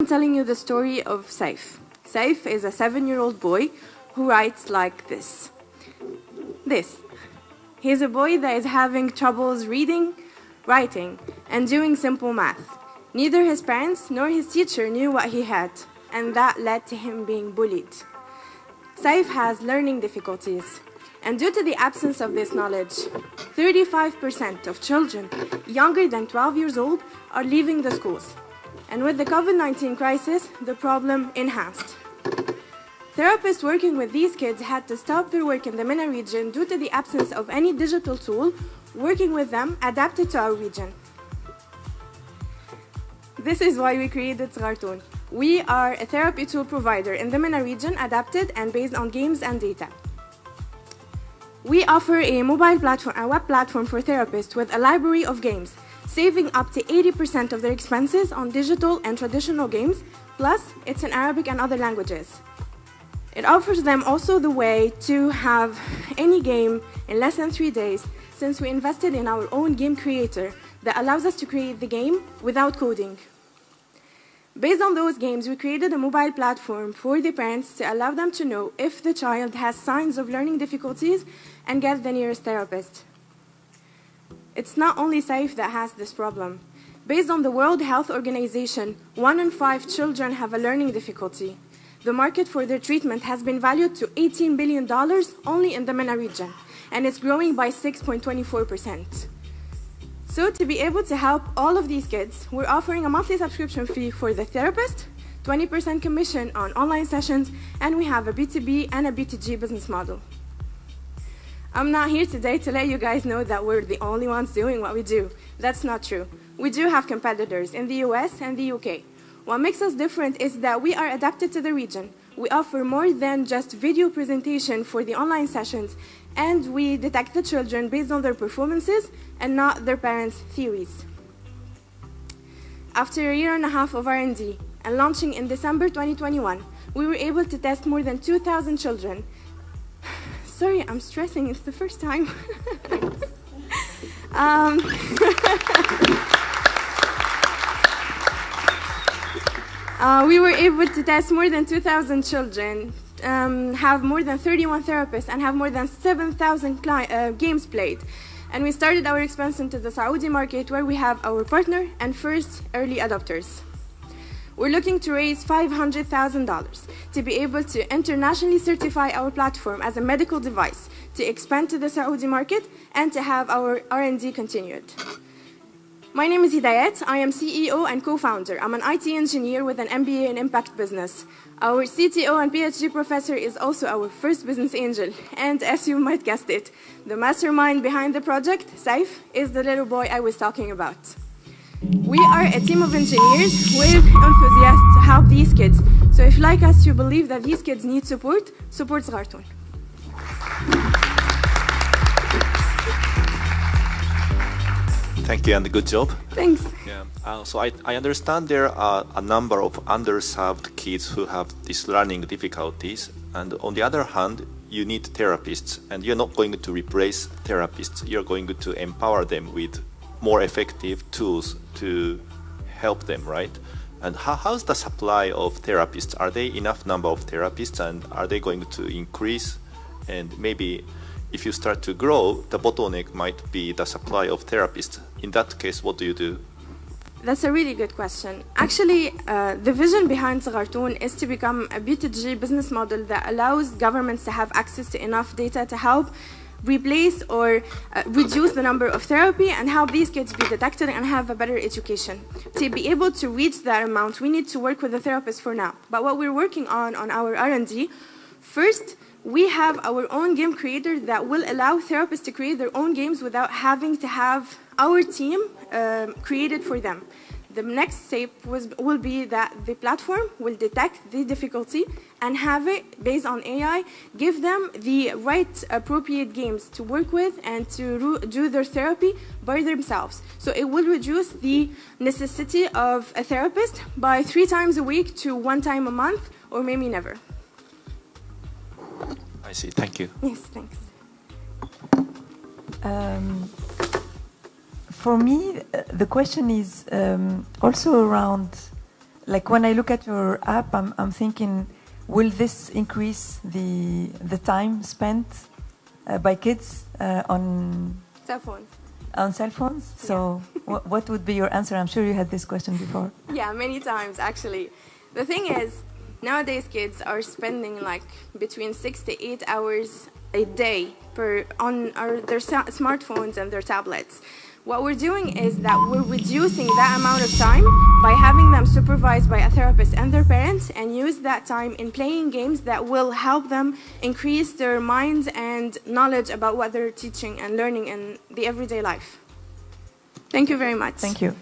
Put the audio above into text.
telling you the story of Saif. Saif is a 7-year-old boy who writes like this. He's a boy that is having troubles reading, writing, and doing simple math. Neither his parents nor his teacher knew what he had, and that led to him being bullied. Saif has learning difficulties, and due to the absence of this knowledge, 35% of children younger than 12 years old are leaving the schools. And with the COVID-19 crisis, the problem enhanced. Therapists working with these kids had to stop their work in the MENA region due to the absence of any digital tool working with them adapted to our region. This is why we created Shargtoum. We are a therapy tool provider in the MENA region adapted and based on games and data. We offer a mobile platform, a web platform for therapists with a library of games, saving up to 80% of their expenses on digital and traditional games, plus it's in Arabic and other languages. It offers them also the way to have any game in less than 3 days, since we invested in our own game creator that allows us to create the game without coding. Based on those games, we created a mobile platform for the parents to allow them to know if the child has signs of learning difficulties and get the nearest therapist. It's not only Saif that has this problem. Based on the World Health Organization, 1 in 5 children have a learning difficulty. The market for their treatment has been valued to $18 billion only in the MENA region, and it's growing by 6.24%. So to be able to help all of these kids, we're offering a monthly subscription fee for the therapist, 20% commission on online sessions, and we have a B2B and a B2G business model. I'm not here today to let you guys know that we're the only ones doing what we do. That's not true. We do have competitors in the US and the UK. What makes us different is that we are adapted to the region. We offer more than just video presentation for the online sessions, and we detect the children based on their performances and not their parents' theories. After a year and a half of R&D and launching in December 2021, we were able to test more than 2,000 children. Sorry, I'm stressing, it's the first time. We were able to test more than 2,000 children, have more than 31 therapists, and have more than 7,000 games played. And we started our expansion to the Saudi market, where we have our partner and first early adopters. We're looking to raise $500,000 to be able to internationally certify our platform as a medical device, to expand to the Saudi market, and to have our R&D continued. My name is Hidayat. I am CEO and co-founder. I'm an IT engineer with an MBA in Impact Business. Our CTO and PhD professor is also our first business angel. And as you might guess it, the mastermind behind the project, Saif, is the little boy I was talking about. We are a team of engineers with enthusiasts to help these kids. So if, like us, you believe that these kids need support, support Shargtoum. Thank you and good job. Thanks. Yeah. So I understand there are a number of underserved kids who have these learning difficulties, and on the other hand, you need therapists, and you're not going to replace therapists. You're going to empower them with more effective tools to help them, right? And how's the supply of therapists? Are there enough number of therapists, and are they going to increase? And maybe if you start to grow, the bottleneck might be the supply of therapists. In that case, what do you do? That's a really good question. Actually, the vision behind Shargtoum is to become a B2G business model that allows governments to have access to enough data to help replace or reduce the number of therapy and help these kids be detected and have a better education. To be able to reach that amount, we need to work with the therapist for now. But what we're working on our R&D, first, we have our own game creator that will allow therapists to create their own games without having to have our team create it for them. The next step will be that the platform will detect the difficulty and have it, based on AI, give them the right appropriate games to work with and to do their therapy by themselves. So it will reduce the necessity of a therapist by 3 times a week to 1 time a month, or maybe never. I see. Thank you. Yes, thanks. For me, the question is also around like when I look at your app, I'm thinking, will this increase the time spent by kids on Cell phones. On cell phones? So what would be your answer? I'm sure you had this question before. Yeah, many times actually. The thing is, nowadays kids are spending like between 6 to 8 hours a day on their smartphones and their tablets. What we're doing is that we're reducing that amount of time by having them supervised by a therapist and their parents, and use that time in playing games that will help them increase their minds and knowledge about what they're teaching and learning in the everyday life. Thank you very much. Thank you.